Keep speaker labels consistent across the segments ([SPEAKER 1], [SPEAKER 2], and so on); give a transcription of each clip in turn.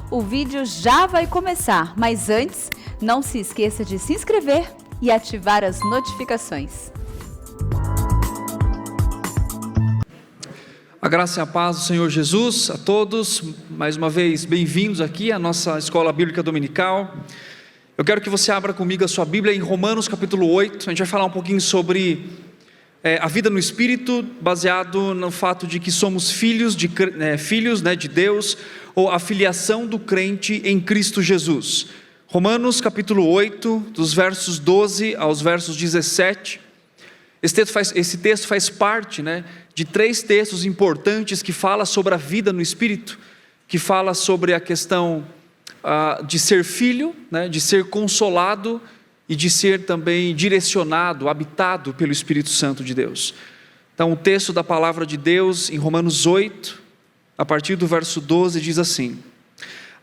[SPEAKER 1] O vídeo já vai começar, mas antes, não se esqueça de se inscrever e ativar as notificações.
[SPEAKER 2] A graça e a paz do Senhor Jesus a todos, mais uma vez bem-vindos aqui à nossa Escola Bíblica Dominical. Eu quero que você abra comigo a sua Bíblia em Romanos capítulo 8, a gente vai falar um pouquinho sobre a vida no Espírito, baseado no fato de que somos filhos de Deus, ou a filiação do crente em Cristo Jesus. Romanos capítulo 8, dos versos 12 aos versos 17, esse texto faz parte de 3 textos importantes que falam sobre a vida no Espírito, que fala sobre a questão de ser filho, de ser consolado e de ser também direcionado, habitado pelo Espírito Santo de Deus. Então o texto da palavra de Deus em Romanos 8, a partir do verso 12 diz assim: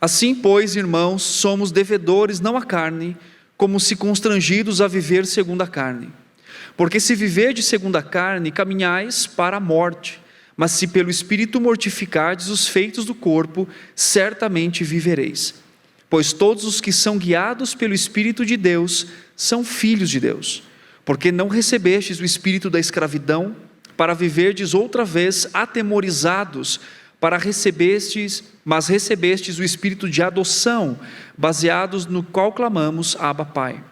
[SPEAKER 2] Assim pois, irmãos, somos devedores não à carne, como se constrangidos a viver segundo a carne. Porque se viverdes segundo a carne, caminhais para a morte, mas se pelo Espírito mortificardes os feitos do corpo, certamente vivereis. Pois todos os que são guiados pelo Espírito de Deus são filhos de Deus. Porque não recebestes o espírito da escravidão, para viverdes outra vez atemorizados, mas recebestes o espírito de adoção, baseados no qual clamamos, Abba, Pai.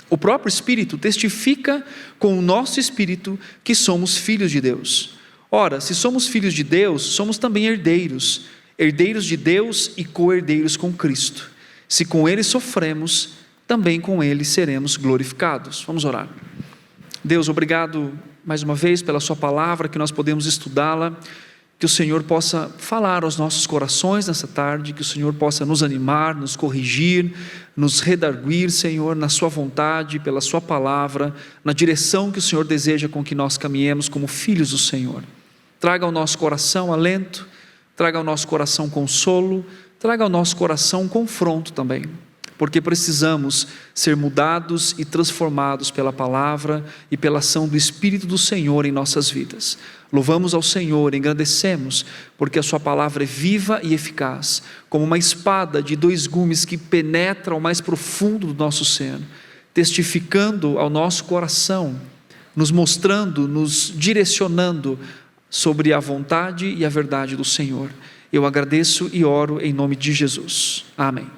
[SPEAKER 2] O próprio Espírito testifica com o nosso espírito que somos filhos de Deus. Ora, se somos filhos de Deus, somos também herdeiros, herdeiros de Deus e co-herdeiros com Cristo. Se com Ele sofremos, também com Ele seremos glorificados. Vamos orar. Deus, obrigado mais uma vez pela sua palavra, que nós podemos estudá-la, que o Senhor possa falar aos nossos corações nessa tarde, que o Senhor possa nos animar, nos corrigir, nos redarguir, Senhor, na sua vontade, pela sua palavra, na direção que o Senhor deseja com que nós caminhemos como filhos do Senhor. Traga ao nosso coração alento, traga ao nosso coração consolo, traga ao nosso coração confronto também, porque precisamos ser mudados e transformados pela palavra e pela ação do Espírito do Senhor em nossas vidas. Louvamos ao Senhor, engrandecemos, porque a sua palavra é viva e eficaz, como uma espada de 2 gumes que penetra ao mais profundo do nosso ser, testificando ao nosso coração, nos mostrando, nos direcionando sobre a vontade e a verdade do Senhor. Eu agradeço e oro em nome de Jesus. Amém.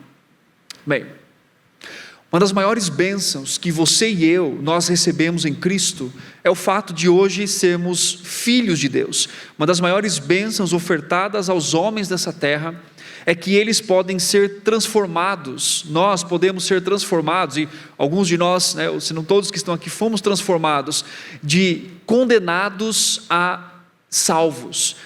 [SPEAKER 2] Bem, uma das maiores bênçãos que você e nós recebemos em Cristo, é o fato de hoje sermos filhos de Deus. Uma das maiores bênçãos ofertadas aos homens dessa terra, é que eles podem ser transformados, nós podemos ser transformados, e alguns de nós, se não todos que estão aqui, fomos transformados, de condenados a salvos,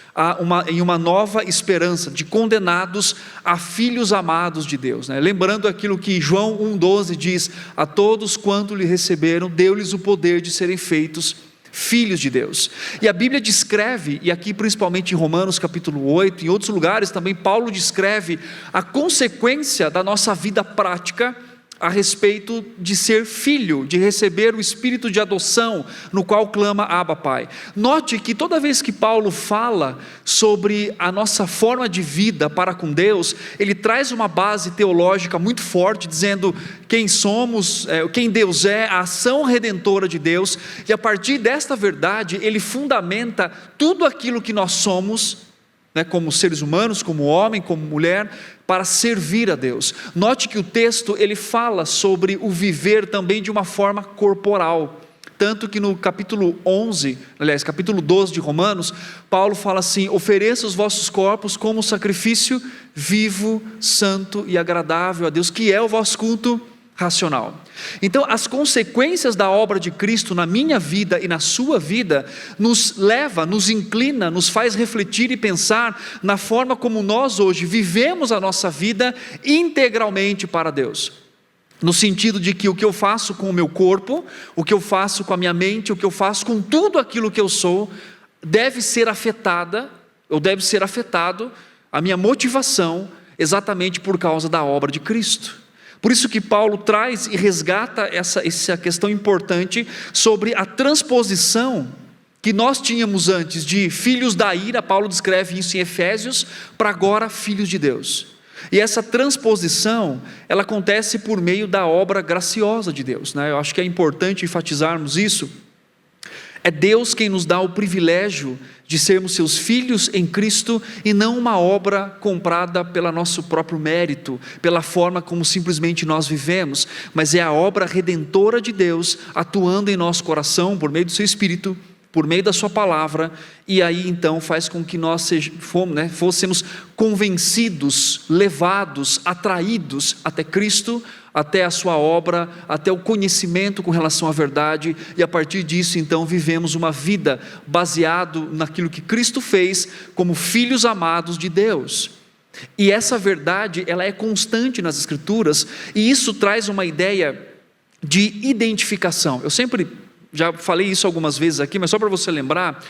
[SPEAKER 2] em uma nova esperança, de condenados a filhos amados de Deus, lembrando aquilo que João 1,12 diz: a todos quanto lhe receberam, deu-lhes o poder de serem feitos filhos de Deus. E a Bíblia descreve, e aqui principalmente em Romanos capítulo 8, em outros lugares também Paulo descreve a consequência da nossa vida prática a respeito de ser filho, de receber o espírito de adoção, no qual clama Abba, Pai. Note que toda vez que Paulo fala sobre a nossa forma de vida para com Deus, ele traz uma base teológica muito forte, dizendo quem somos, quem Deus é, a ação redentora de Deus, e a partir desta verdade, ele fundamenta tudo aquilo que nós somos, como seres humanos, como homem, como mulher, para servir a Deus. Note que o texto ele fala sobre o viver também de uma forma corporal, tanto que no capítulo 12 de Romanos, Paulo fala assim: ofereça os vossos corpos como sacrifício vivo, santo e agradável a Deus, que é o vosso culto racional. Então as consequências da obra de Cristo na minha vida e na sua vida nos leva, nos inclina, nos faz refletir e pensar na forma como nós hoje vivemos a nossa vida integralmente para Deus, no sentido de que o que eu faço com o meu corpo, o que eu faço com a minha mente, o que eu faço com tudo aquilo que eu sou, deve ser afetado a minha motivação exatamente por causa da obra de Cristo. Por isso que Paulo traz e resgata essa questão importante sobre a transposição que nós tínhamos antes de filhos da ira. Paulo descreve isso em Efésios, para agora filhos de Deus. E essa transposição, ela acontece por meio da obra graciosa de Deus, né? Eu acho que é importante enfatizarmos isso. É Deus quem nos dá o privilégio de sermos seus filhos em Cristo, e não uma obra comprada pelo nosso próprio mérito, pela forma como simplesmente nós vivemos, mas é a obra redentora de Deus atuando em nosso coração por meio do seu Espírito, por meio da sua palavra, e aí então faz com que nós fôssemos convencidos, levados, atraídos até Cristo, até a sua obra, até o conhecimento com relação à verdade, e a partir disso então vivemos uma vida baseado naquilo que Cristo fez, como filhos amados de Deus. E essa verdade, ela é constante nas Escrituras, e isso traz uma ideia de identificação. Eu sempre já falei isso algumas vezes aqui, mas só para você lembrar,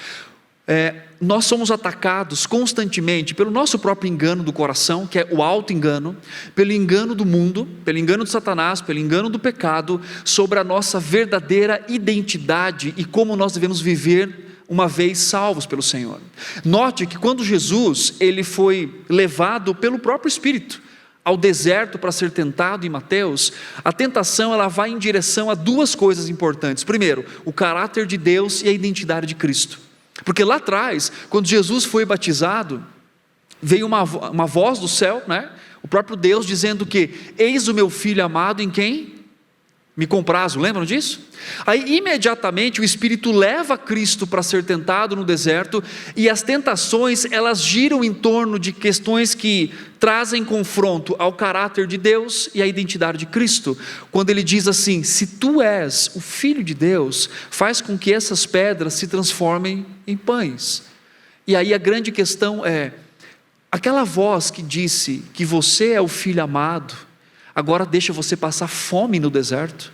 [SPEAKER 2] nós somos atacados constantemente pelo nosso próprio engano do coração, que é o auto-engano, pelo engano do mundo, pelo engano de Satanás, pelo engano do pecado, sobre a nossa verdadeira identidade e como nós devemos viver uma vez salvos pelo Senhor. Note que quando Jesus ele foi levado pelo próprio Espírito ao deserto para ser tentado em Mateus, a tentação ela vai em direção a duas coisas importantes. Primeiro, o caráter de Deus e a identidade de Cristo. Porque lá atrás, quando Jesus foi batizado, veio uma voz do céu, né? O próprio Deus dizendo que: eis o meu filho amado em quem me comprazo. Lembram disso? Aí imediatamente o Espírito leva Cristo para ser tentado no deserto, e as tentações elas giram em torno de questões que trazem confronto ao caráter de Deus e à identidade de Cristo. Quando ele diz assim: se tu és o Filho de Deus, faz com que essas pedras se transformem em pães. E aí a grande questão é, aquela voz que disse que você é o Filho amado, agora deixa você passar fome no deserto?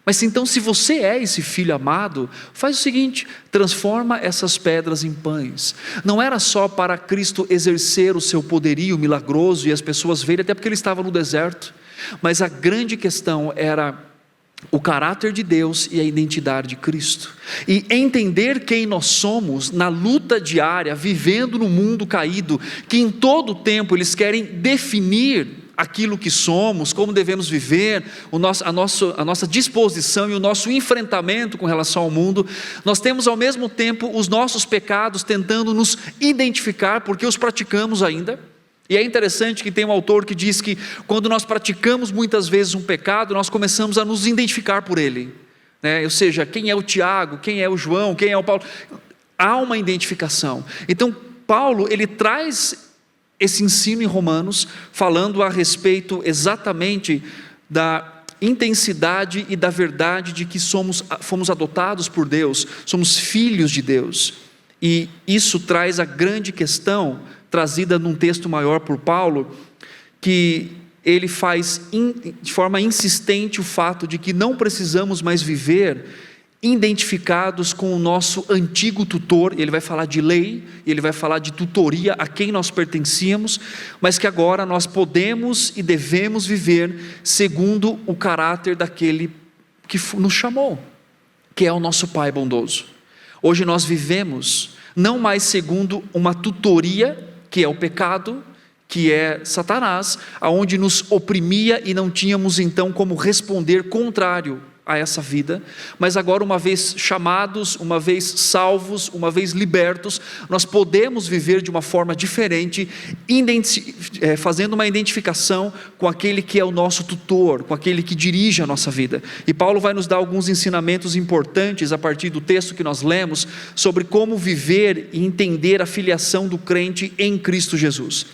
[SPEAKER 2] Mas então, se você é esse filho amado, faz o seguinte: transforma essas pedras em pães. Não era só para Cristo exercer o seu poderio milagroso e as pessoas verem, até porque ele estava no deserto, mas a grande questão era o caráter de Deus e a identidade de Cristo, e entender quem nós somos na luta diária, vivendo no mundo caído, que em todo o tempo eles querem definir aquilo que somos, como devemos viver, a nossa disposição e o nosso enfrentamento com relação ao mundo. Nós temos ao mesmo tempo os nossos pecados tentando nos identificar, porque os praticamos ainda. E é interessante que tem um autor que diz que quando nós praticamos muitas vezes um pecado, nós começamos a nos identificar por ele, né? Ou seja, quem é o Tiago, quem é o João, quem é o Paulo, há uma identificação. Então Paulo ele traz esse ensino em Romanos, falando a respeito exatamente da intensidade e da verdade de que fomos adotados por Deus, somos filhos de Deus. E isso traz a grande questão, trazida num texto maior por Paulo, que ele faz de forma insistente o fato de que não precisamos mais viver identificados com o nosso antigo tutor. Ele vai falar de lei, ele vai falar de tutoria a quem nós pertencíamos, mas que agora nós podemos e devemos viver segundo o caráter daquele que nos chamou, que é o nosso Pai bondoso. Hoje nós vivemos não mais segundo uma tutoria, que é o pecado, que é Satanás, aonde nos oprimia e não tínhamos então como responder contrário a essa vida, mas agora, uma vez chamados, uma vez salvos, uma vez libertos, nós podemos viver de uma forma diferente, fazendo uma identificação com aquele que é o nosso tutor, com aquele que dirige a nossa vida. E Paulo vai nos dar alguns ensinamentos importantes a partir do texto que nós lemos, sobre como viver e entender a filiação do crente em Cristo Jesus.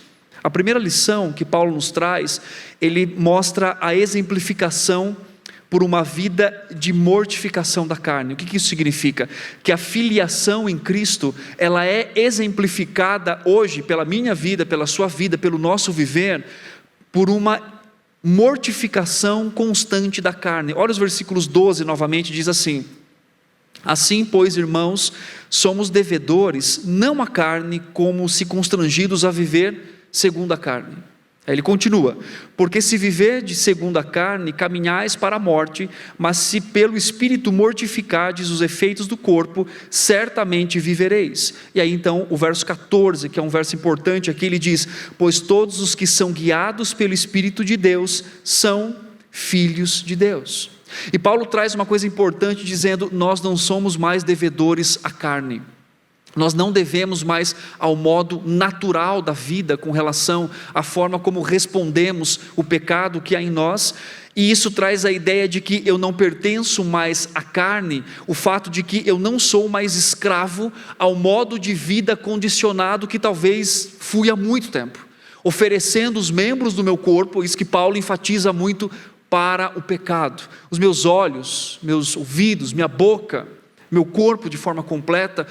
[SPEAKER 2] A primeira lição que Paulo nos traz, ele mostra a exemplificação por uma vida de mortificação da carne. O que isso significa? Que a filiação em Cristo, ela é exemplificada hoje, pela minha vida, pela sua vida, pelo nosso viver, por uma mortificação constante da carne. Olha os versículos 12 novamente, diz assim: assim, pois, irmãos, somos devedores, não à carne, como se constrangidos a viver segundo a carne. Aí ele continua: porque se viverdes segundo a carne, caminhais para a morte, mas se pelo Espírito mortificardes os efeitos do corpo, certamente vivereis. E aí então o verso 14, que é um verso importante aqui, ele diz: pois todos os que são guiados pelo Espírito de Deus são filhos de Deus. E Paulo traz uma coisa importante dizendo: nós não somos mais devedores à carne. Nós não devemos mais ao modo natural da vida com relação à forma como respondemos o pecado que há em nós, e isso traz a ideia de que eu não pertenço mais à carne, o fato de que eu não sou mais escravo ao modo de vida condicionado que talvez fui há muito tempo, oferecendo os membros do meu corpo, isso que Paulo enfatiza muito, para o pecado. Os meus olhos, meus ouvidos, minha boca, meu corpo de forma completa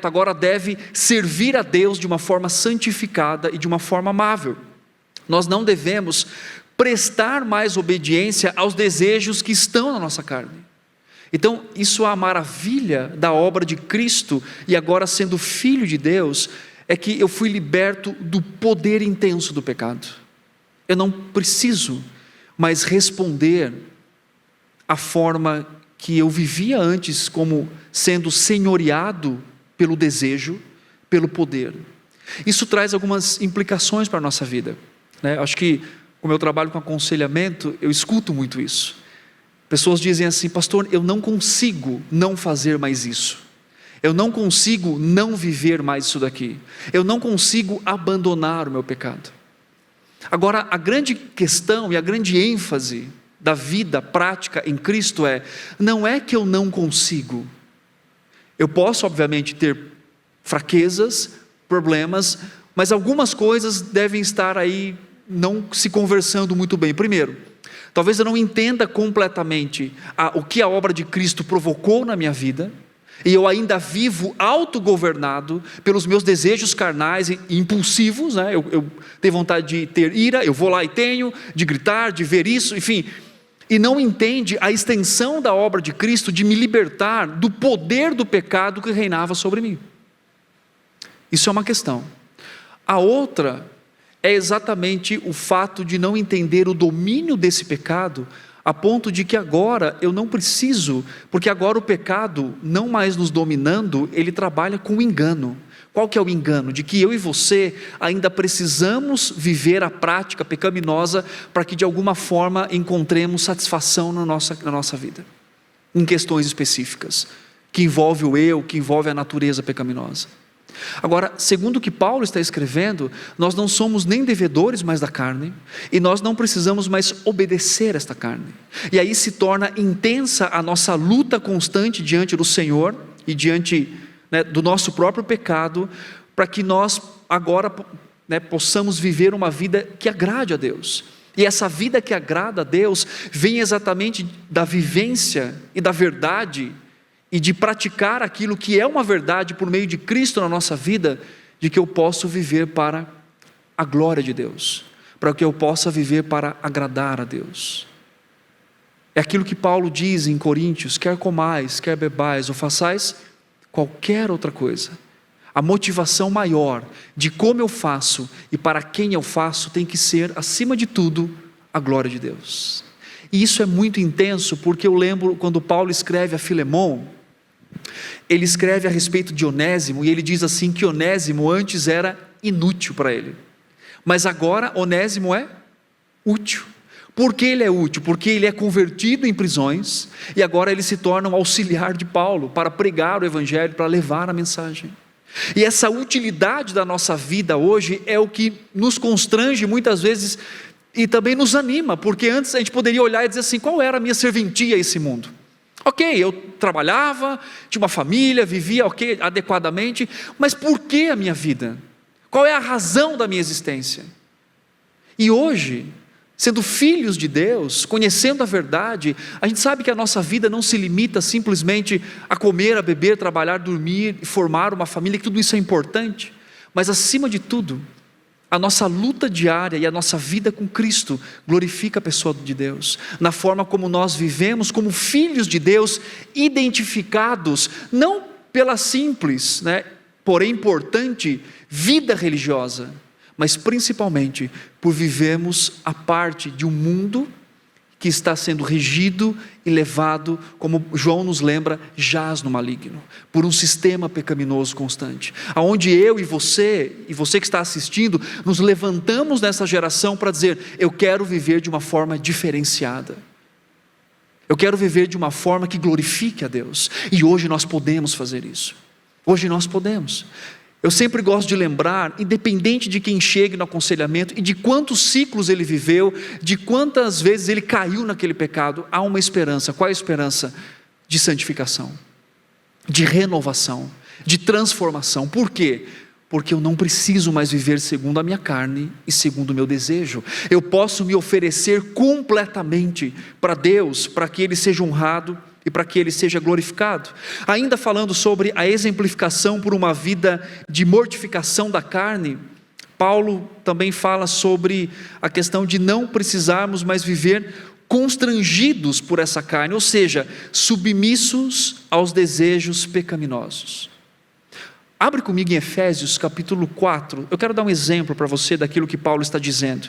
[SPEAKER 2] agora deve servir a Deus de uma forma santificada e de uma forma amável. Nós não devemos prestar mais obediência aos desejos que estão na nossa carne. Então, isso é a maravilha da obra de Cristo, e agora sendo filho de Deus, é que eu fui liberto do poder intenso do pecado. Eu não preciso mais responder à forma que eu vivia antes, como sendo senhoreado pelo desejo, pelo poder. Isso traz algumas implicações para a nossa vida, né? Acho que, como eu trabalho com aconselhamento, eu escuto muito isso. Pessoas dizem assim: pastor, eu não consigo não fazer mais isso, eu não consigo não viver mais isso daqui, eu não consigo abandonar o meu pecado. Agora, a grande questão e a grande ênfase da vida prática em Cristo não é que eu não consigo. Eu posso obviamente ter fraquezas, problemas, mas algumas coisas devem estar aí não se conversando muito bem. Primeiro, talvez eu não entenda completamente o que a obra de Cristo provocou na minha vida, e eu ainda vivo autogovernado pelos meus desejos carnais e impulsivos, né? Eu tenho vontade de ter ira, eu vou lá e tenho, de gritar, de ver isso, enfim, e não entende a extensão da obra de Cristo de me libertar do poder do pecado que reinava sobre mim. Isso é uma questão. A outra é exatamente o fato de não entender o domínio desse pecado, a ponto de que agora eu não preciso, porque agora o pecado, não mais nos dominando, ele trabalha com o engano. Qual que é o engano? De que eu e você ainda precisamos viver a prática pecaminosa para que de alguma forma encontremos satisfação na nossa vida, em questões específicas, que envolve o eu, que envolve a natureza pecaminosa. Agora, segundo o que Paulo está escrevendo, nós não somos nem devedores mais da carne, e nós não precisamos mais obedecer esta carne. E aí se torna intensa a nossa luta constante diante do Senhor e diante, né, do nosso próprio pecado, para que nós agora, né, possamos viver uma vida que agrade a Deus. E essa vida que agrada a Deus vem exatamente da vivência e da verdade e de praticar aquilo que é uma verdade por meio de Cristo na nossa vida, de que eu posso viver para a glória de Deus, para que eu possa viver para agradar a Deus. É aquilo que Paulo diz em Coríntios: quer comais, quer bebais, ou façais qualquer outra coisa. A motivação maior de como eu faço e para quem eu faço tem que ser, acima de tudo, a glória de Deus. E isso é muito intenso, porque eu lembro quando Paulo escreve a Filemon, ele escreve a respeito de Onésimo, e ele diz assim que Onésimo antes era inútil para ele, mas agora Onésimo é útil. Por que ele é útil? Porque ele é convertido em prisões, e agora ele se torna um auxiliar de Paulo, para pregar o evangelho, para levar a mensagem. E essa utilidade da nossa vida hoje é o que nos constrange muitas vezes, e também nos anima, porque antes a gente poderia olhar e dizer assim: qual era a minha serventia a esse mundo? Ok, eu trabalhava, tinha uma família, vivia adequadamente, mas por que a minha vida? Qual é a razão da minha existência? E hoje, sendo filhos de Deus, conhecendo a verdade, a gente sabe que a nossa vida não se limita simplesmente a comer, a beber, trabalhar, dormir e formar uma família, que tudo isso é importante, mas acima de tudo, a nossa luta diária e a nossa vida com Cristo glorifica a pessoa de Deus, na forma como nós vivemos como filhos de Deus, identificados não pela simples, porém importante vida religiosa, mas principalmente por vivermos a parte de um mundo que está sendo regido e levado, como João nos lembra, jaz no maligno, por um sistema pecaminoso constante, aonde eu e você que está assistindo, nos levantamos nessa geração para dizer: eu quero viver de uma forma diferenciada, eu quero viver de uma forma que glorifique a Deus, e hoje nós podemos fazer isso, hoje nós podemos. Eu sempre gosto de lembrar, independente de quem chegue no aconselhamento e de quantos ciclos ele viveu, de quantas vezes ele caiu naquele pecado, há uma esperança. Qual é a esperança? De santificação, de renovação, de transformação. Por quê? Porque eu não preciso mais viver segundo a minha carne e segundo o meu desejo. Eu posso me oferecer completamente para Deus, para que Ele seja honrado e para que Ele seja glorificado. Ainda falando sobre a exemplificação por uma vida de mortificação da carne, Paulo também fala sobre a questão de não precisarmos mais viver constrangidos por essa carne, ou seja, submissos aos desejos pecaminosos. Abre comigo em Efésios capítulo 4, eu quero dar um exemplo para você daquilo que Paulo está dizendo.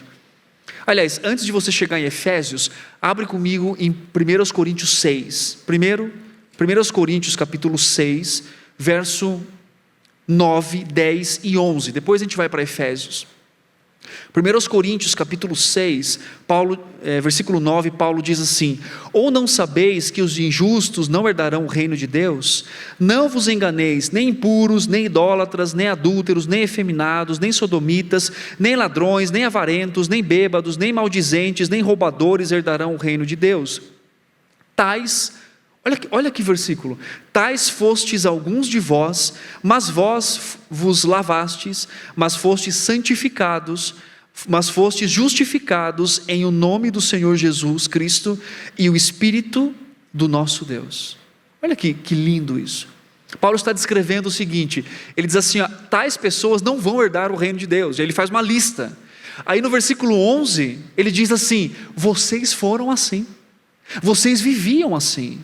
[SPEAKER 2] Aliás, antes de você chegar em Efésios, abre comigo em 1 Coríntios 6. 1 Coríntios capítulo 6, verso 9, 10 e 11. Depois a gente vai para Efésios. 1 Coríntios capítulo 6, versículo 9, Paulo diz assim: ou não sabeis que os injustos não herdarão o reino de Deus? Não vos enganeis, nem impuros, nem idólatras, nem adúlteros, nem efeminados, nem sodomitas, nem ladrões, nem avarentos, nem bêbados, nem maldizentes, nem roubadores herdarão o reino de Deus. Olha que versículo: tais fostes alguns de vós, mas vós vos lavastes, mas fostes santificados, mas fostes justificados em o nome do Senhor Jesus Cristo e o Espírito do nosso Deus. Olha que lindo isso. Paulo está descrevendo o seguinte, ele diz assim: tais pessoas não vão herdar o reino de Deus. Ele faz uma lista. Aí no versículo 11, ele diz assim: vocês foram assim, vocês viviam assim.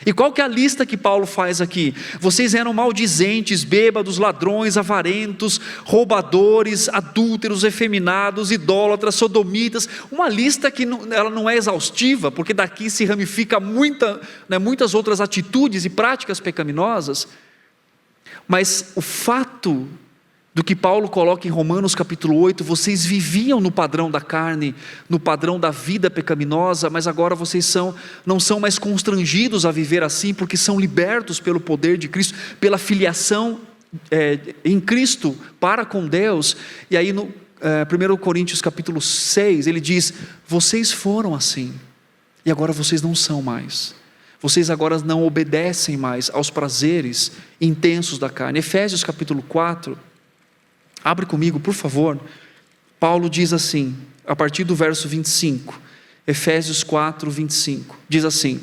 [SPEAKER 2] E qual que é a lista que Paulo faz aqui? Vocês eram maldizentes, bêbados, ladrões, avarentos, roubadores, adúlteros, efeminados, idólatras, sodomitas. Uma lista que ela não é exaustiva, porque daqui se ramifica muitas outras atitudes e práticas pecaminosas. Mas o fato do que Paulo coloca em Romanos capítulo 8, vocês viviam no padrão da carne, no padrão da vida pecaminosa, mas agora vocês não são mais constrangidos a viver assim, porque são libertos pelo poder de Cristo, pela filiação em Cristo para com Deus. E aí no 1 Coríntios capítulo 6, ele diz: vocês foram assim, e agora vocês não são mais. Vocês agora não obedecem mais aos prazeres intensos da carne. Efésios capítulo 4, abre comigo, por favor. Paulo diz assim, a partir do verso 25, Efésios 4, 25, diz assim: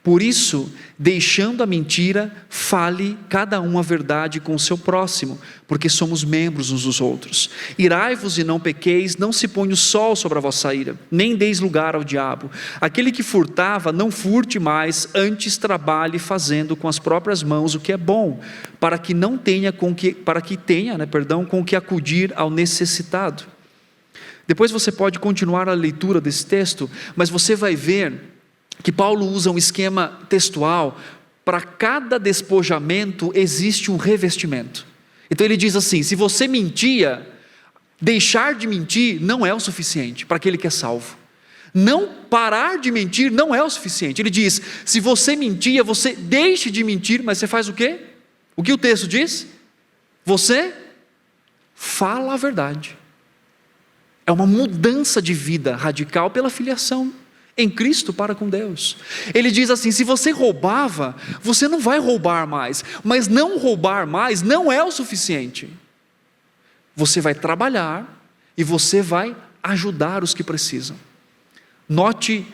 [SPEAKER 2] por isso, deixando a mentira, fale cada um a verdade com o seu próximo, porque somos membros uns dos outros. Irai-vos e não pequeis, não se ponha o sol sobre a vossa ira, nem deis lugar ao diabo. Aquele que furtava, não furte mais, antes trabalhe fazendo com as próprias mãos o que é bom, para que tenha com o que acudir ao necessitado. Depois você pode continuar a leitura desse texto, mas você vai ver que Paulo usa um esquema textual. Para cada despojamento existe um revestimento. Então ele diz assim: se você mentia, deixar de mentir não é o suficiente para aquele que é salvo. Não parar de mentir não é o suficiente. Ele diz: se você mentia, você deixe de mentir, mas você faz o quê? O que o texto diz? Você fala a verdade. É uma mudança de vida radical pela filiação em Cristo para com Deus. Ele diz assim: se você roubava, você não vai roubar mais, mas não roubar mais não é o suficiente. Você vai trabalhar e você vai ajudar os que precisam. Note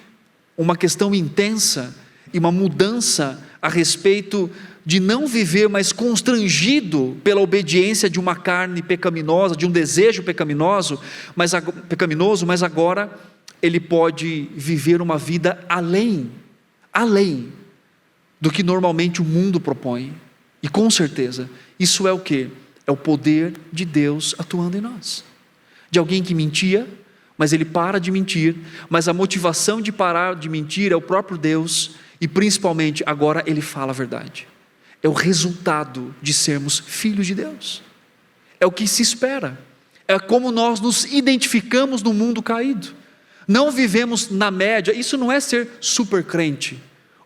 [SPEAKER 2] uma questão intensa e uma mudança a respeito de não viver mais constrangido pela obediência de uma carne pecaminosa, de um desejo pecaminoso, mas agora ele pode viver uma vida além do que normalmente o mundo propõe. E com certeza, isso é o quê? É o poder de Deus atuando em nós. de alguém que mentia, mas ele para de mentir, mas a motivação de parar de mentir é o próprio Deus, e principalmente agora ele fala a verdade. É o resultado de sermos filhos de Deus, é o que se espera, é como nós nos identificamos no mundo caído. Não vivemos na média. Isso não é ser super crente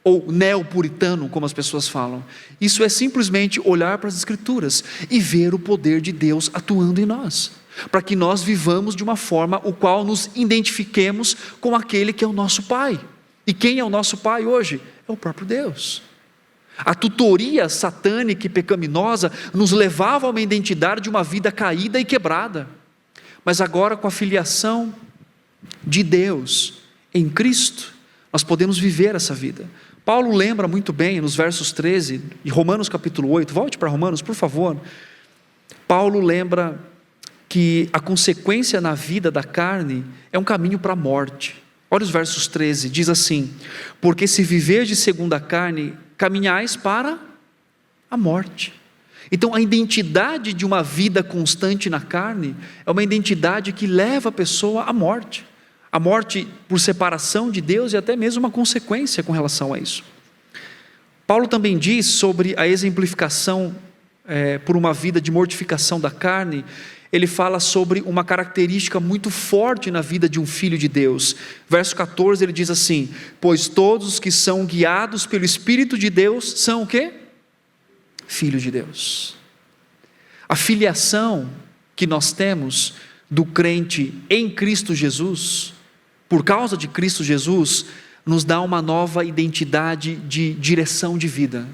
[SPEAKER 2] ou neopuritano, como as pessoas falam. Isso é simplesmente olhar para as Escrituras e ver o poder de Deus atuando em nós, para que nós vivamos de uma forma o qual nos identifiquemos com aquele que é o nosso Pai. E quem é o nosso Pai hoje? É o próprio Deus. A tutoria satânica e pecaminosa nos levava a uma identidade de uma vida caída e quebrada, mas agora com a filiação de Deus em Cristo, nós podemos viver essa vida. Paulo lembra muito bem nos versos 13 de Romanos capítulo 8, volte para Romanos por favor. Paulo lembra que a consequência na vida da carne é um caminho para a morte. Olha os versos 13, diz assim: porque se viverdes segundo a carne, caminhais para a morte. Então a identidade de uma vida constante na carne é uma identidade que leva a pessoa à morte. A morte por separação de Deus e até mesmo uma consequência com relação a isso. Paulo também diz sobre a exemplificação por uma vida de mortificação da carne. Ele fala sobre uma característica muito forte na vida de um filho de Deus. Verso 14 ele diz assim: pois todos os que são guiados pelo Espírito de Deus são o quê? Filhos de Deus. A filiação que nós temos do crente em Cristo Jesus, por causa de Cristo Jesus, nos dá uma nova identidade de direção de vida.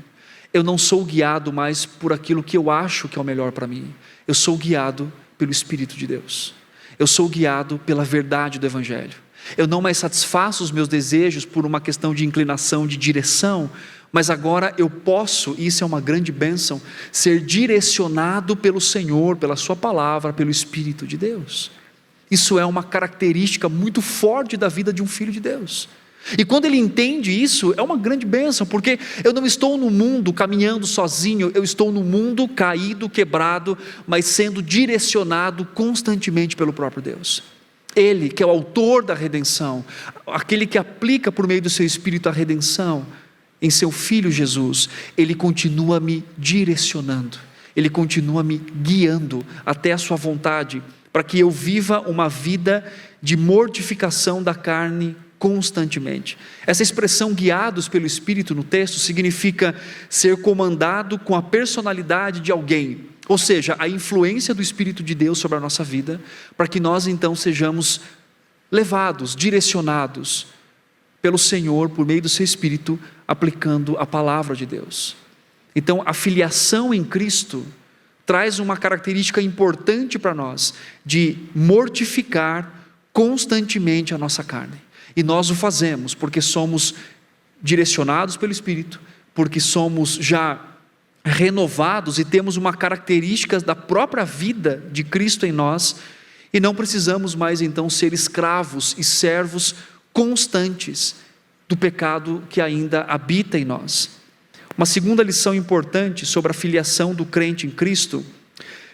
[SPEAKER 2] Eu não sou guiado mais por aquilo que eu acho que é o melhor para mim. Eu sou guiado pelo Espírito de Deus. Eu sou guiado pela verdade do Evangelho. Eu não mais satisfaço os meus desejos por uma questão de inclinação, de direção, mas agora eu posso, e isso é uma grande bênção, ser direcionado pelo Senhor, pela sua palavra, pelo Espírito de Deus. Isso é uma característica muito forte da vida de um filho de Deus. E quando ele entende isso, é uma grande bênção, porque eu não estou no mundo caminhando sozinho, eu estou no mundo caído, quebrado, mas sendo direcionado constantemente pelo próprio Deus. Ele que é o autor da redenção, aquele que aplica por meio do seu Espírito a redenção em seu Filho Jesus, ele continua me direcionando, ele continua me guiando até a sua vontade, para que eu viva uma vida de mortificação da carne constantemente. Essa expressão guiados pelo Espírito no texto significa ser comandado com a personalidade de alguém, ou seja, a influência do Espírito de Deus sobre a nossa vida, para que nós então sejamos levados, direcionados pelo Senhor, por meio do seu Espírito, aplicando a palavra de Deus. Então a filiação em Cristo traz uma característica importante para nós, de mortificar constantemente a nossa carne. E nós o fazemos porque somos direcionados pelo Espírito, porque somos já renovados e temos uma característica da própria vida de Cristo em nós, e não precisamos mais então ser escravos e servos constantes do pecado que ainda habita em nós. Uma segunda lição importante sobre a filiação do crente em Cristo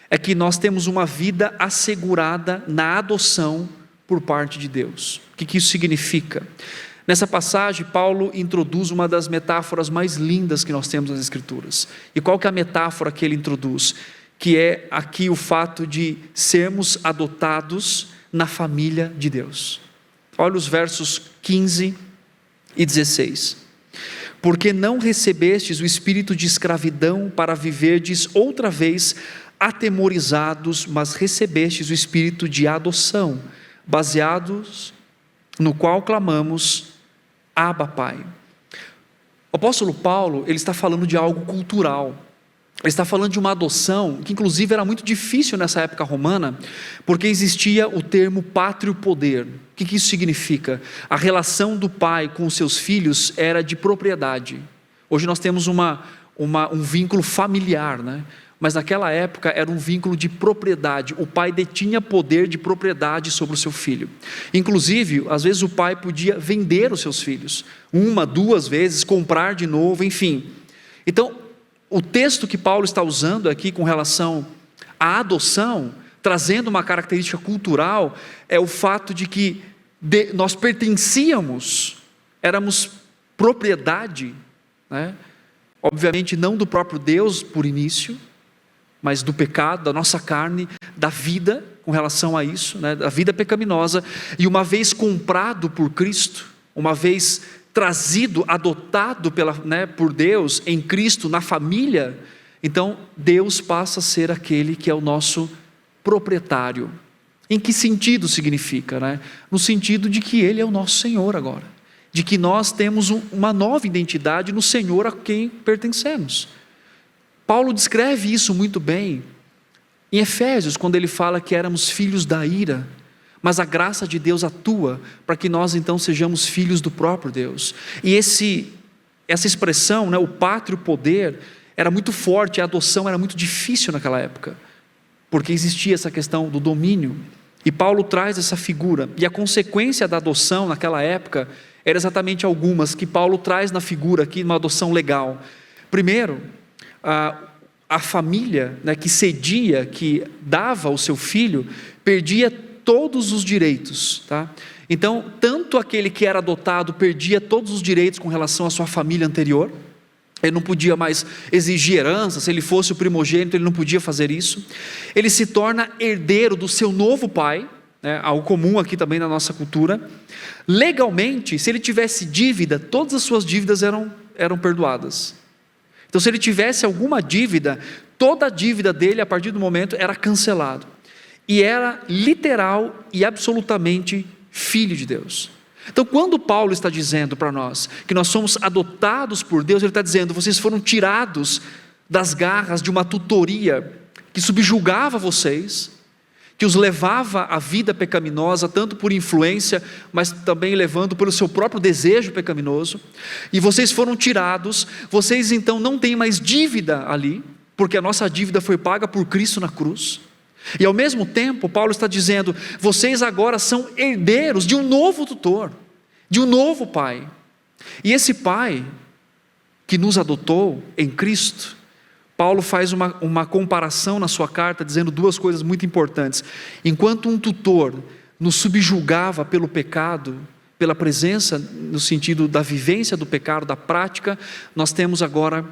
[SPEAKER 2] é que nós temos uma vida assegurada na adoção por parte de Deus. O que isso significa? Nessa passagem, Paulo introduz uma das metáforas mais lindas que nós temos nas Escrituras. E qual que é a metáfora que ele introduz? Que é aqui o fato de sermos adotados na família de Deus. Olha os versos 15 e 16. Porque não recebestes o espírito de escravidão para viverdes outra vez atemorizados, mas recebestes o espírito de adoção, baseados no qual clamamos, Abba, Pai. O apóstolo Paulo, ele está falando de algo cultural. Ele está falando de uma adoção, que inclusive era muito difícil nessa época romana, porque existia o termo pátrio poder. O que isso significa? A relação do pai com os seus filhos era de propriedade. Hoje nós temos um vínculo familiar, né? Mas naquela época era um vínculo de propriedade. O pai detinha poder de propriedade sobre o seu filho. Inclusive, às vezes o pai podia vender os seus filhos, 1, 2 vezes, comprar de novo, enfim. Então, o texto que Paulo está usando aqui com relação à adoção trazendo uma característica cultural, é o fato de que nós pertencíamos, éramos propriedade, né? Obviamente não do próprio Deus por início, mas do pecado, da nossa carne, da vida com relação a isso, né? Da vida pecaminosa. E uma vez comprado por Cristo, uma vez trazido, adotado por Deus em Cristo, na família, então Deus passa a ser aquele que é o nosso proprietário. Em que sentido significa? Né? No sentido de que Ele é o nosso Senhor agora, de que nós temos uma nova identidade no Senhor a quem pertencemos. Paulo descreve isso muito bem em Efésios, quando ele fala que éramos filhos da ira, mas a graça de Deus atua para que nós então sejamos filhos do próprio Deus. E essa expressão, né, o pátrio poder, era muito forte, a adoção era muito difícil naquela época, porque existia essa questão do domínio. E Paulo traz essa figura, e a consequência da adoção naquela época era exatamente algumas que Paulo traz na figura aqui, uma adoção legal. Primeiro, a família, né, que cedia, que dava o seu filho, perdia todos os direitos, tá? Então, tanto aquele que era adotado perdia todos os direitos com relação à sua família anterior, ele não podia mais exigir herança, se ele fosse o primogênito ele não podia fazer isso, ele se torna herdeiro do seu novo pai, né, algo comum aqui também na nossa cultura. Legalmente, se ele tivesse dívida, todas as suas dívidas eram perdoadas. Então, se ele tivesse alguma dívida, toda a dívida dele a partir do momento era cancelado, e era literal e absolutamente filho de Deus. Então, quando Paulo está dizendo para nós que nós somos adotados por Deus, ele está dizendo: vocês foram tirados das garras de uma tutoria que subjugava vocês, que os levava à vida pecaminosa, tanto por influência, mas também levando pelo seu próprio desejo pecaminoso, e vocês foram tirados, vocês então não têm mais dívida ali, porque a nossa dívida foi paga por Cristo na cruz. E ao mesmo tempo, Paulo está dizendo: vocês agora são herdeiros de um novo tutor, de um novo pai. E esse pai que nos adotou em Cristo, Paulo faz uma comparação na sua carta, dizendo duas coisas muito importantes. Enquanto um tutor nos subjugava pelo pecado, pela presença, no sentido da vivência do pecado, da prática, nós temos agora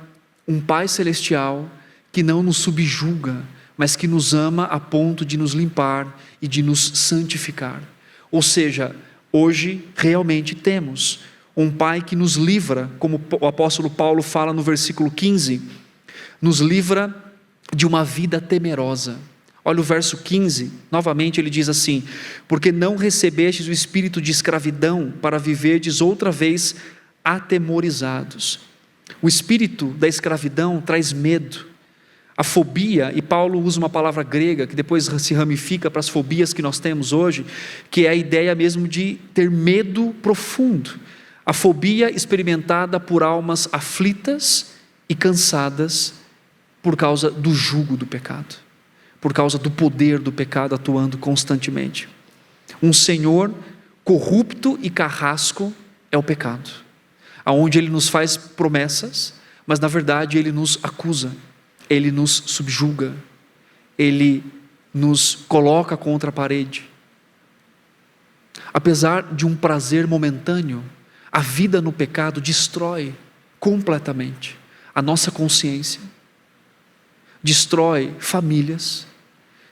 [SPEAKER 2] um Pai Celestial que não nos subjuga, mas que nos ama a ponto de nos limpar e de nos santificar. Ou seja, hoje realmente temos um Pai que nos livra, como o apóstolo Paulo fala no versículo 15, nos livra de uma vida temerosa. Olha o verso 15, novamente ele diz assim: porque não recebestes o espírito de escravidão para viverdes outra vez atemorizados. O espírito da escravidão traz medo. A fobia, e Paulo usa uma palavra grega que depois se ramifica para as fobias que nós temos hoje, que é a ideia mesmo de ter medo profundo. A fobia experimentada por almas aflitas e cansadas por causa do jugo do pecado, por causa do poder do pecado atuando constantemente. Um senhor corrupto e carrasco é o pecado, aonde ele nos faz promessas, mas na verdade ele nos acusa, ele nos subjuga, ele nos coloca contra a parede. Apesar de um prazer momentâneo, a vida no pecado destrói completamente a nossa consciência, destrói famílias,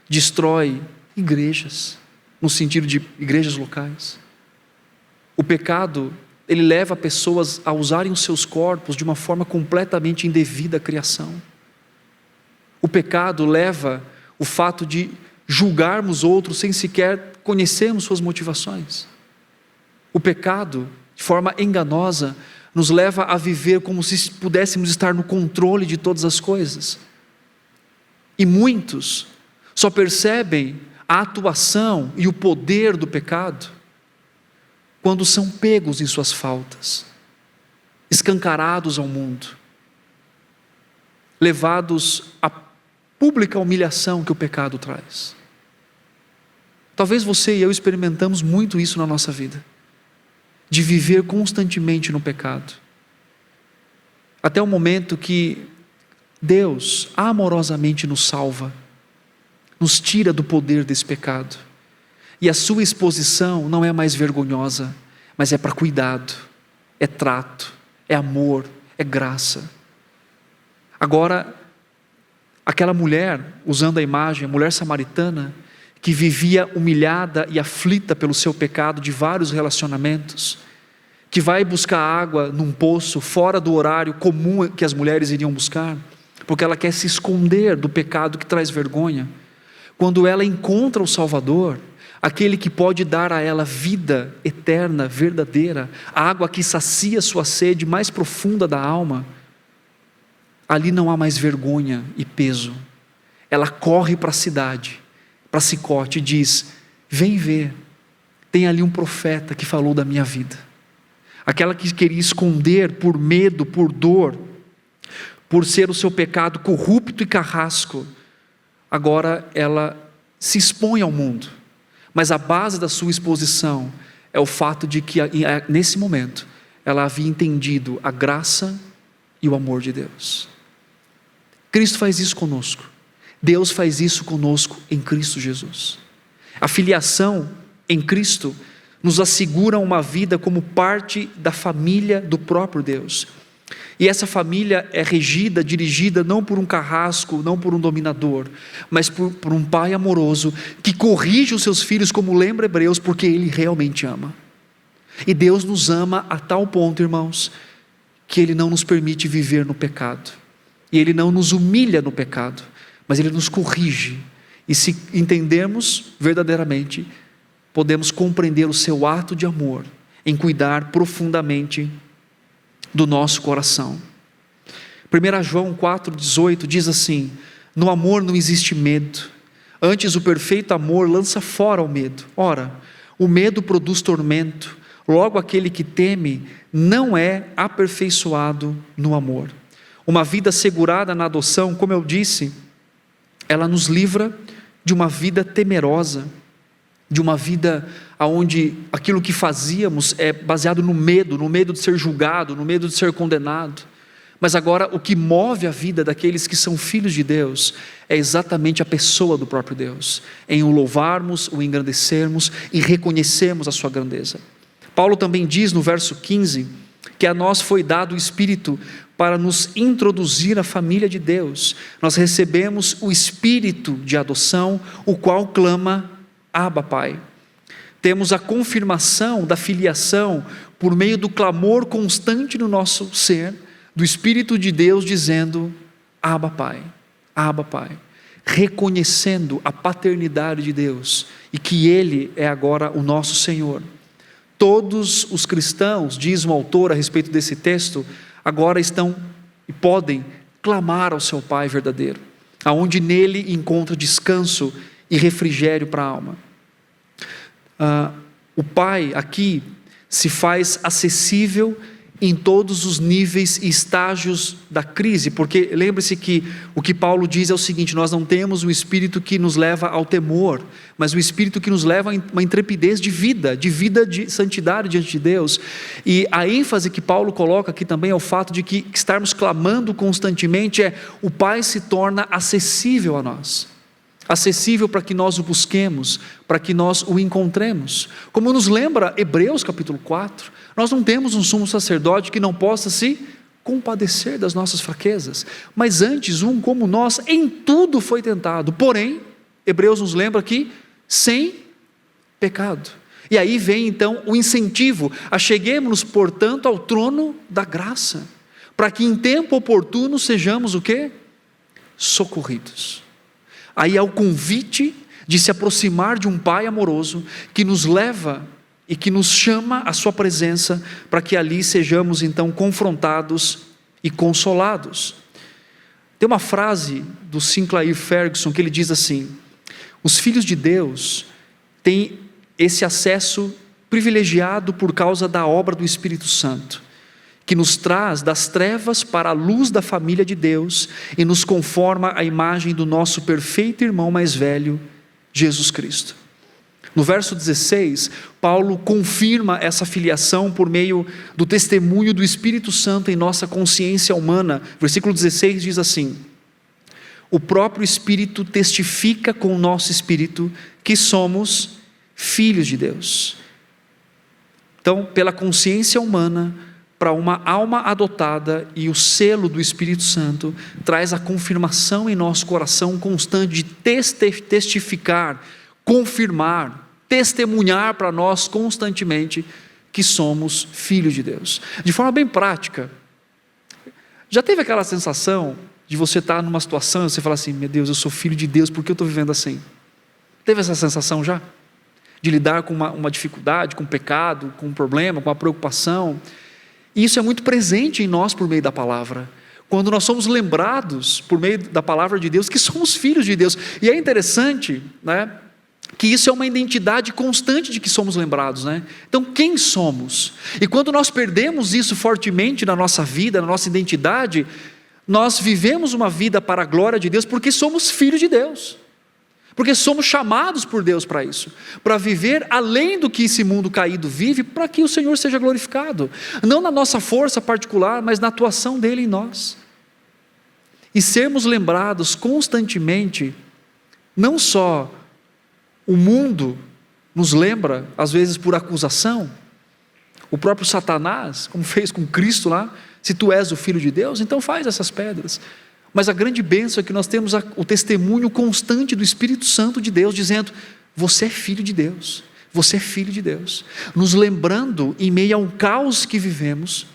[SPEAKER 2] destrói igrejas, no sentido de igrejas locais. O pecado, ele leva pessoas a usarem os seus corpos de uma forma completamente indevida à criação. O pecado leva o fato de julgarmos outros sem sequer conhecermos suas motivações. O pecado, de forma enganosa, nos leva a viver como se pudéssemos estar no controle de todas as coisas. E muitos só percebem a atuação e o poder do pecado quando são pegos em suas faltas, escancarados ao mundo, levados à pública humilhação que o pecado traz. Talvez você e eu experimentamos muito isso na nossa vida, de viver constantemente no pecado, até o momento que Deus amorosamente nos salva, nos tira do poder desse pecado. E a sua exposição não é mais vergonhosa, mas é para cuidado, é trato, é amor, é graça. Agora, aquela mulher, usando a imagem, a mulher samaritana, que vivia humilhada e aflita pelo seu pecado de vários relacionamentos, que vai buscar água num poço fora do horário comum que as mulheres iriam buscar, porque ela quer se esconder do pecado que traz vergonha. Quando ela encontra o Salvador, aquele que pode dar a ela vida eterna, verdadeira, a água que sacia sua sede mais profunda da alma, ali não há mais vergonha e peso. Ela corre para a cidade, para Sicote, e diz: vem ver, tem ali um profeta que falou da minha vida. Aquela que queria esconder por medo, por dor, por ser o seu pecado corrupto e carrasco, agora ela se expõe ao mundo. Mas a base da sua exposição é o fato de que nesse momento ela havia entendido a graça e o amor de Deus. Cristo faz isso conosco. Deus faz isso conosco em Cristo Jesus. A filiação em Cristo nos assegura uma vida como parte da família do próprio Deus. E essa família é regida, dirigida não por um carrasco, não por um dominador, mas por um pai amoroso que corrige os seus filhos, como lembra Hebreus, porque Ele realmente ama. E Deus nos ama a tal ponto, irmãos, que Ele não nos permite viver no pecado. E Ele não nos humilha no pecado, mas Ele nos corrige. E se entendermos verdadeiramente, podemos compreender o seu ato de amor em cuidar profundamente do nosso coração. 1 João 4,18 diz assim: no amor não existe medo, antes o perfeito amor lança fora o medo. Ora, o medo produz tormento, logo aquele que teme não é aperfeiçoado no amor. Uma vida assegurada na adoção, como eu disse, ela nos livra de uma vida temerosa, de uma vida onde aquilo que fazíamos é baseado no medo de ser julgado, no medo de ser condenado. Mas agora o que move a vida daqueles que são filhos de Deus é exatamente a pessoa do próprio Deus, em o louvarmos, o engrandecermos e reconhecermos a sua grandeza. Paulo também diz no verso 15, que a nós foi dado o Espírito para nos introduzir à família de Deus. Nós recebemos o Espírito de adoção, o qual clama: Abba, Pai. Temos a confirmação da filiação por meio do clamor constante no nosso ser, do Espírito de Deus dizendo: Abba, Pai, Abba, Pai, reconhecendo a paternidade de Deus e que Ele é agora o nosso Senhor. Todos os cristãos, diz um autor a respeito desse texto, agora estão e podem clamar ao seu Pai verdadeiro, aonde nele encontra descanso e refrigério para a alma. O Pai aqui se faz acessível em todos os níveis e estágios da crise, porque lembre-se que o que Paulo diz é o seguinte: nós não temos um espírito que nos leva ao temor, mas o espírito que nos leva a uma intrepidez de vida de santidade diante de Deus. E a ênfase que Paulo coloca aqui também é o fato de que estarmos clamando constantemente o Pai se torna acessível a nós, acessível para que nós o busquemos, para que nós o encontremos. Como nos lembra Hebreus capítulo 4, nós não temos um sumo sacerdote que não possa se compadecer das nossas fraquezas, mas antes um como nós em tudo foi tentado, porém, Hebreus nos lembra que sem pecado. E aí vem então o incentivo: acheguemo-nos portanto ao trono da graça, para que em tempo oportuno sejamos o quê? Socorridos. Aí há o convite de se aproximar de um Pai amoroso que nos leva e que nos chama à sua presença, para que ali sejamos então confrontados e consolados. Tem uma frase do Sinclair Ferguson que ele diz assim: os filhos de Deus têm esse acesso privilegiado por causa da obra do Espírito Santo, que nos traz das trevas para a luz da família de Deus e nos conforma à imagem do nosso perfeito irmão mais velho, Jesus Cristo. No verso 16, Paulo confirma essa filiação por meio do testemunho do Espírito Santo em nossa consciência humana. Versículo 16 diz assim: o próprio Espírito testifica com o nosso espírito que somos filhos de Deus. Então, pela consciência humana, para uma alma adotada e o selo do Espírito Santo, traz a confirmação em nosso coração constante de testificar, confirmar, testemunhar para nós constantemente que somos filhos de Deus. De forma bem prática, já teve aquela sensação de você estar numa situação e você falar assim: meu Deus, eu sou filho de Deus, por que eu estou vivendo assim? Teve essa sensação já? De lidar com uma dificuldade, com um pecado, com um problema, com uma preocupação. E isso é muito presente em nós por meio da palavra. Quando nós somos lembrados por meio da palavra de Deus que somos filhos de Deus. E é interessante, né, que isso é uma identidade constante de que somos lembrados, né? Então, quem somos? E quando nós perdemos isso fortemente na nossa vida, na nossa identidade, nós vivemos uma vida para a glória de Deus porque somos filhos de Deus. Porque somos chamados por Deus para isso, para viver além do que esse mundo caído vive, para que o Senhor seja glorificado, não na nossa força particular, mas na atuação dEle em nós, e sermos lembrados constantemente. Não só o mundo nos lembra, às vezes por acusação, o próprio Satanás, como fez com Cristo lá: se tu és o Filho de Deus, então faz essas pedras. Mas a grande bênção é que nós temos o testemunho constante do Espírito Santo de Deus, dizendo: você é filho de Deus, você é filho de Deus, nos lembrando em meio ao caos que vivemos,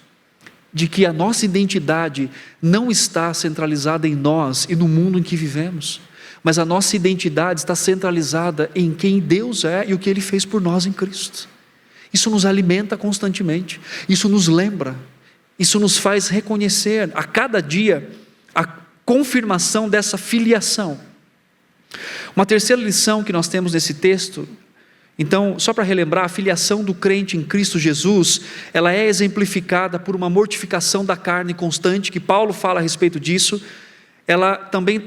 [SPEAKER 2] de que a nossa identidade não está centralizada em nós e no mundo em que vivemos, mas a nossa identidade está centralizada em quem Deus é e o que Ele fez por nós em Cristo. Isso nos alimenta constantemente, isso nos lembra, isso nos faz reconhecer a cada dia a confirmação dessa filiação. Uma terceira lição que nós temos nesse texto, então, só para relembrar, a filiação do crente em Cristo Jesus, ela é exemplificada por uma mortificação da carne constante, que Paulo fala a respeito disso. Ela também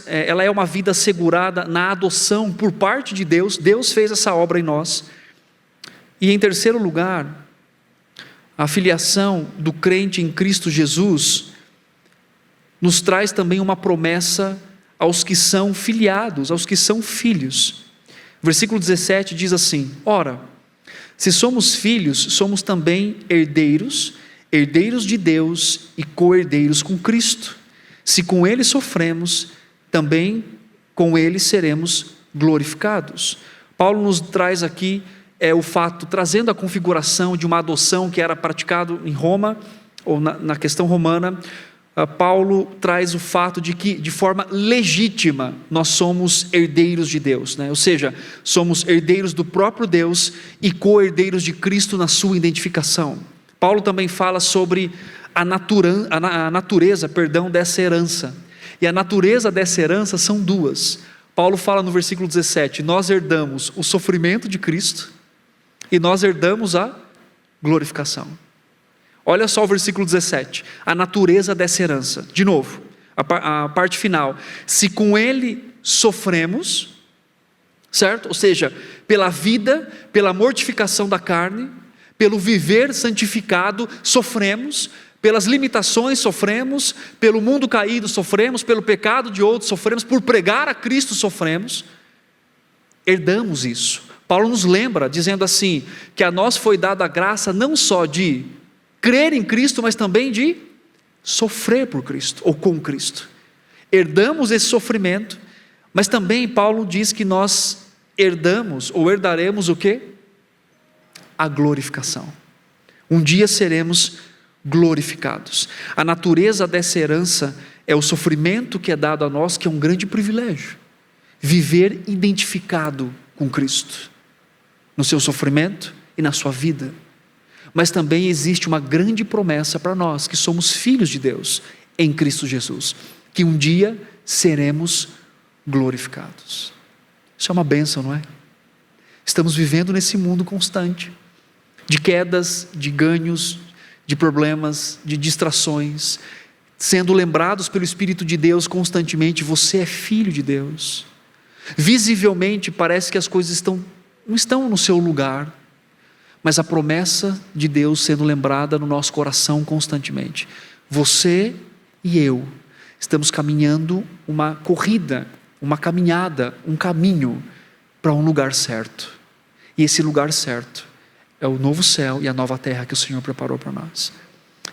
[SPEAKER 2] ela é uma vida assegurada na adoção por parte de Deus. Deus fez essa obra em nós. E em terceiro lugar, a filiação do crente em Cristo Jesus nos traz também uma promessa aos que são filiados, aos que são filhos. Versículo 17 diz assim: ora, se somos filhos, somos também herdeiros, herdeiros de Deus e co-herdeiros com Cristo. Se com Ele sofremos, também com Ele seremos glorificados. Paulo nos traz aqui o fato, trazendo a configuração de uma adoção que era praticado em Roma, ou na questão romana. Paulo traz o fato de que, de forma legítima, nós somos herdeiros de Deus, né? Ou seja, somos herdeiros do próprio Deus e co-herdeiros de Cristo na sua identificação. Paulo também fala sobre a natureza dessa herança. E a natureza dessa herança são duas. Paulo fala no versículo 17: nós herdamos o sofrimento de Cristo e nós herdamos a glorificação. Olha só o versículo 17, a natureza dessa herança. De novo, a parte final: se com Ele sofremos, certo? Ou seja, pela vida, pela mortificação da carne, pelo viver santificado, sofremos, pelas limitações sofremos, pelo mundo caído sofremos, pelo pecado de outros sofremos, por pregar a Cristo sofremos, herdamos isso. Paulo nos lembra, dizendo assim, que a nós foi dada a graça não só de crer em Cristo, mas também de sofrer por Cristo, ou com Cristo. Herdamos esse sofrimento, mas também Paulo diz que nós herdamos, ou herdaremos o quê? A glorificação. Um dia seremos glorificados. A natureza dessa herança é o sofrimento que é dado a nós, que é um grande privilégio. Viver identificado com Cristo, no seu sofrimento e na sua vida. Mas também existe uma grande promessa para nós, que somos filhos de Deus, em Cristo Jesus, que um dia seremos glorificados. Isso é uma bênção, não é? Estamos vivendo nesse mundo constante, de quedas, de ganhos, de problemas, de distrações, sendo lembrados pelo Espírito de Deus constantemente: você é filho de Deus. Visivelmente parece que as coisas não estão no seu lugar, mas a promessa de Deus sendo lembrada no nosso coração constantemente: você e eu Estamos caminhando uma corrida, uma caminhada, um caminho para um lugar certo. E esse lugar certo é o novo céu e a nova terra que o Senhor preparou para nós.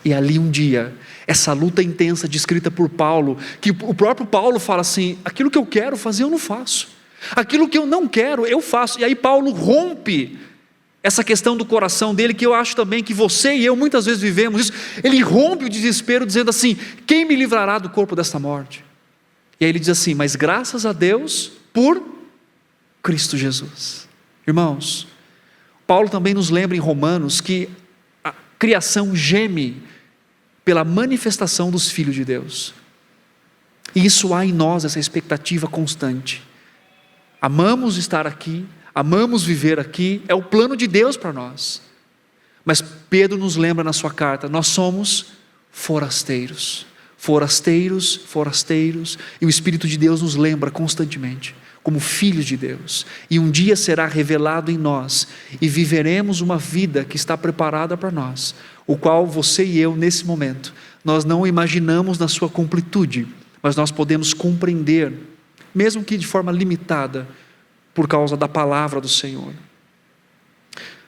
[SPEAKER 2] E ali um dia, essa luta intensa descrita por Paulo, que o próprio Paulo fala assim: aquilo que eu quero fazer eu não faço, aquilo que eu não quero eu faço. E aí Paulo rompe essa questão do coração dele, que eu acho também que você e eu muitas vezes vivemos isso. Ele rompe o desespero dizendo assim: quem me livrará do corpo desta morte? E aí ele diz assim: mas graças a Deus por Cristo Jesus. Irmãos, Paulo também nos lembra em Romanos que a criação geme pela manifestação dos filhos de Deus. E isso há em nós essa expectativa constante. Amamos estar aqui, amamos viver aqui, é o plano de Deus para nós. Mas Pedro nos lembra na sua carta: nós somos forasteiros, forasteiros, forasteiros, e o Espírito de Deus nos lembra constantemente, como filhos de Deus, e um dia será revelado em nós, e viveremos uma vida que está preparada para nós, o qual você e eu, nesse momento, nós não imaginamos na sua completude, mas nós podemos compreender, mesmo que de forma limitada, por causa da palavra do Senhor.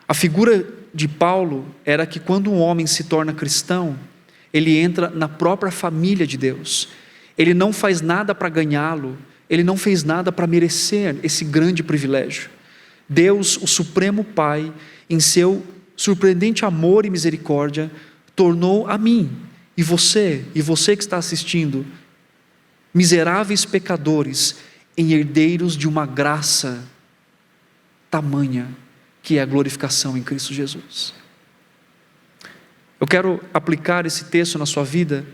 [SPEAKER 2] A figura de Paulo era que quando um homem se torna cristão, ele entra na própria família de Deus, ele não faz nada para ganhá-lo, ele não fez nada para merecer esse grande privilégio. Deus, o Supremo Pai, em seu surpreendente amor e misericórdia, tornou a mim e você que está assistindo, miseráveis pecadores, em herdeiros de uma graça tamanha, que é a glorificação em Cristo Jesus. Eu quero aplicar esse texto na sua vida,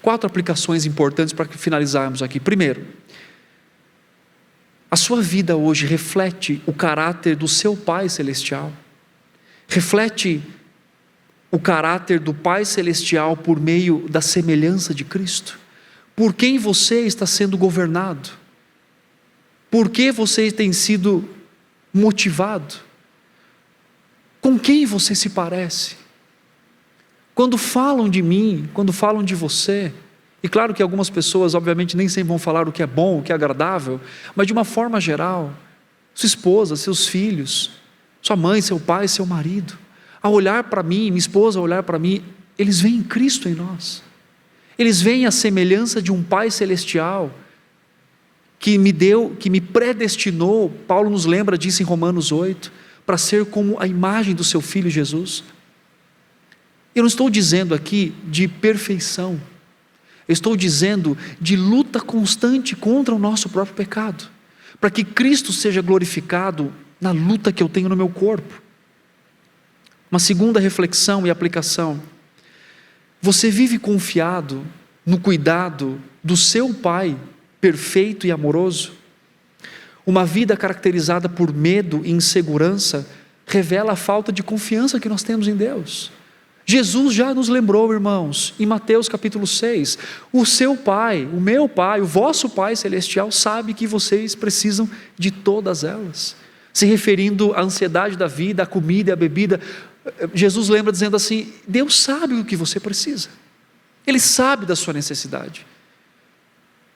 [SPEAKER 2] 4 aplicações importantes para finalizarmos aqui. Primeiro, a sua vida hoje reflete o caráter do seu Pai Celestial? Reflete o caráter do Pai Celestial por meio da semelhança de Cristo? Por quem você está sendo governado? Por que você tem sido motivado? Com quem você se parece? Quando falam de mim, quando falam de você, e claro que algumas pessoas obviamente nem sempre vão falar o que é bom, o que é agradável, mas de uma forma geral, sua esposa, seus filhos, sua mãe, seu pai, seu marido, ao olhar para mim, minha esposa ao olhar para mim, eles veem Cristo em nós, eles veem a semelhança de um Pai Celestial, que me predestinou, Paulo nos lembra disso em Romanos 8, para ser como a imagem do seu Filho Jesus. Eu não estou dizendo aqui de perfeição, eu estou dizendo de luta constante contra o nosso próprio pecado, para que Cristo seja glorificado na luta que eu tenho no meu corpo. Uma segunda reflexão e aplicação: você vive confiado no cuidado do seu Pai perfeito e amoroso? Uma vida caracterizada por medo e insegurança revela a falta de confiança que nós temos em Deus. Jesus já nos lembrou, irmãos, em Mateus capítulo 6, o seu Pai, o meu Pai, o vosso Pai Celestial sabe que vocês precisam de todas elas. Se referindo à ansiedade da vida, à comida e à bebida, Jesus lembra dizendo assim: Deus sabe o que você precisa, Ele sabe da sua necessidade.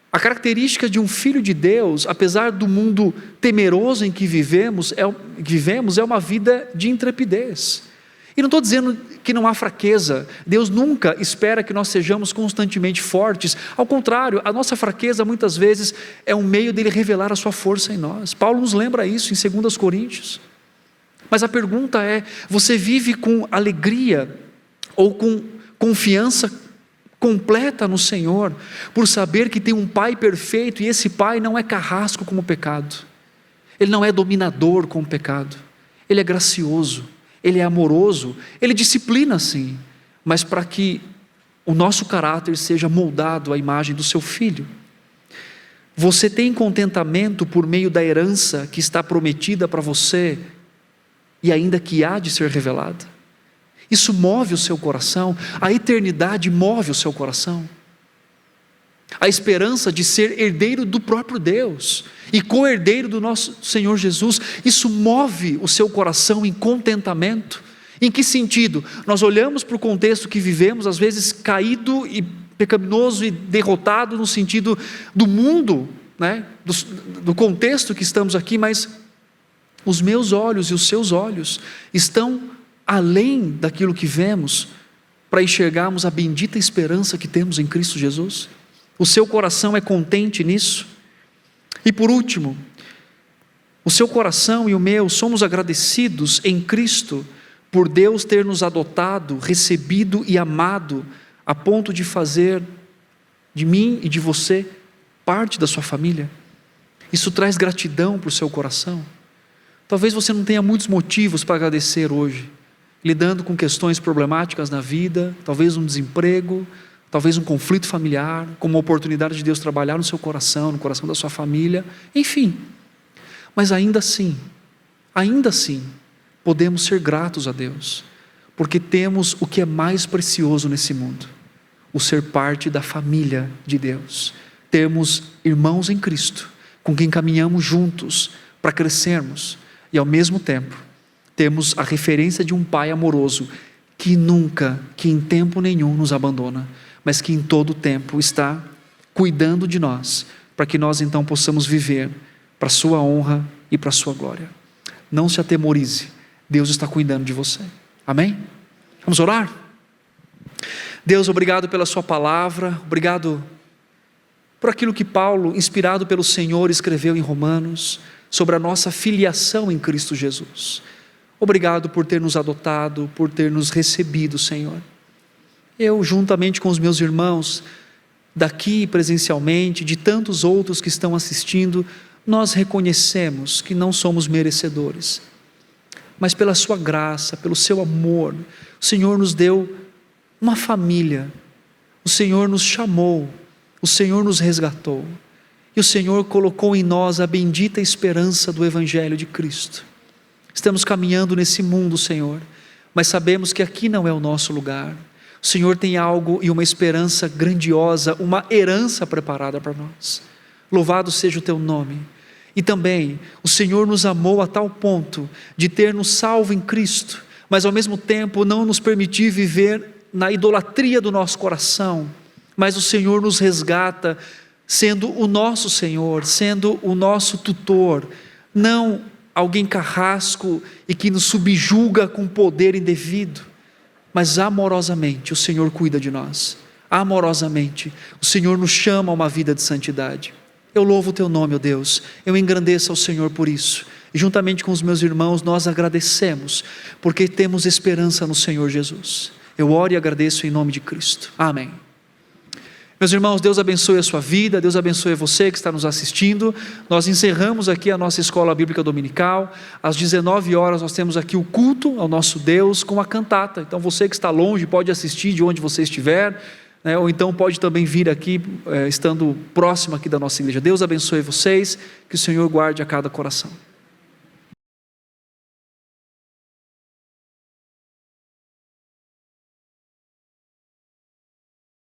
[SPEAKER 2] A característica de um filho de Deus, apesar do mundo temeroso em que vivemos, é uma vida de intrepidez. E não estou dizendo que não há fraqueza, Deus nunca espera que nós sejamos constantemente fortes, ao contrário, a nossa fraqueza muitas vezes é um meio dele revelar a sua força em nós. Paulo nos lembra isso em 2 Coríntios. Mas a pergunta é: você vive com alegria ou com confiança completa no Senhor, por saber que tem um Pai perfeito, e esse Pai não é carrasco como o pecado, Ele não é dominador como o pecado, Ele é gracioso, Ele é amoroso, Ele disciplina sim, mas para que o nosso caráter seja moldado à imagem do seu Filho. Você tem contentamento por meio da herança que está prometida para você, e ainda que há de ser revelada? Isso move o seu coração, a eternidade move o seu coração. A esperança de ser herdeiro do próprio Deus e co-herdeiro do nosso Senhor Jesus, isso move o seu coração em contentamento. Em que sentido? Nós olhamos para o contexto que vivemos, às vezes caído e pecaminoso e derrotado no sentido do mundo, né? do contexto que estamos aqui, mas os meus olhos e os seus olhos estão além daquilo que vemos para enxergarmos a bendita esperança que temos em Cristo Jesus. O seu coração é contente nisso? E por último, o seu coração e o meu somos agradecidos em Cristo por Deus ter nos adotado, recebido e amado a ponto de fazer de mim e de você parte da sua família. Isso traz gratidão para o seu coração. Talvez você não tenha muitos motivos para agradecer hoje, lidando com questões problemáticas na vida, talvez um desemprego, talvez um conflito familiar, como uma oportunidade de Deus trabalhar no seu coração, no coração da sua família, enfim. Mas ainda assim, podemos ser gratos a Deus, porque temos o que é mais precioso nesse mundo, o ser parte da família de Deus. Temos irmãos em Cristo, com quem caminhamos juntos para crescermos, e ao mesmo tempo, temos a referência de um Pai amoroso, que em tempo nenhum nos abandona, mas que em todo tempo está cuidando de nós, para que nós então possamos viver para a sua honra e para a sua glória. Não se atemorize, Deus está cuidando de você. Amém? Vamos orar? Deus, obrigado pela sua palavra, obrigado por aquilo que Paulo, inspirado pelo Senhor, escreveu em Romanos, sobre a nossa filiação em Cristo Jesus. Obrigado por ter nos adotado, por ter nos recebido, Senhor. Eu, juntamente com os meus irmãos, daqui presencialmente, de tantos outros que estão assistindo, nós reconhecemos que não somos merecedores, mas pela sua graça, pelo seu amor, o Senhor nos deu uma família, o Senhor nos chamou, o Senhor nos resgatou, e o Senhor colocou em nós a bendita esperança do Evangelho de Cristo. Estamos caminhando nesse mundo, Senhor, mas sabemos que aqui não é o nosso lugar. O Senhor tem algo e uma esperança grandiosa, uma herança preparada para nós. Louvado seja o teu nome. E também o Senhor nos amou a tal ponto de ter nos salvo em Cristo, mas ao mesmo tempo não nos permitir viver na idolatria do nosso coração, mas o Senhor nos resgata sendo o nosso Senhor, sendo o nosso tutor, não alguém carrasco e que nos subjuga com poder indevido, mas amorosamente o Senhor cuida de nós, amorosamente o Senhor nos chama a uma vida de santidade. Eu louvo o teu nome, ó Deus, eu engrandeço ao Senhor por isso, e juntamente com os meus irmãos nós agradecemos, porque temos esperança no Senhor Jesus. Eu oro e agradeço em nome de Cristo, amém. Meus irmãos, Deus abençoe a sua vida, Deus abençoe você que está nos assistindo. Nós encerramos aqui a nossa escola bíblica dominical, às 19 horas nós temos aqui o culto ao nosso Deus com a cantata, então você que está longe pode assistir de onde você estiver, né? Ou então pode também vir aqui, estando próximo aqui da nossa igreja. Deus abençoe vocês, que o Senhor guarde a cada coração.